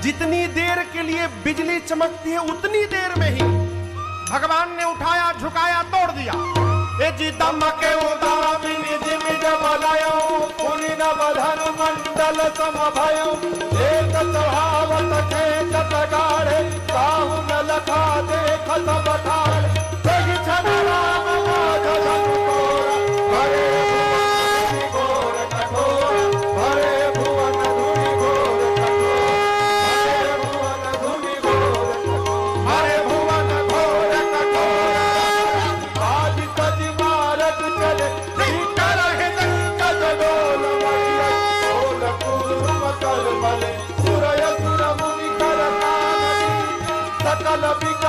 जितनी देर के लिए बिजली चमकती है उतनी देर में ही भगवान ने उठाया, झुकाया, तोड़ दिया। ए जी दमके उदारा मिनि जिमि जबलायो पुनि नवधन मंडल समभयो एक स्वभावत खेचत गाढ़े काहु न लखा देखत बठार सही छन राम काज धनु तोरा हरे भुवन घोर कठोर हरे भुवन धुनि घोर कठोर हरे भुवन धुनि घोर हरे भुवन घोर कठोर आज तज मारत चले कर कद डोल डोल कुसुम कर मले सुरय सुर मुनि कर सकल विक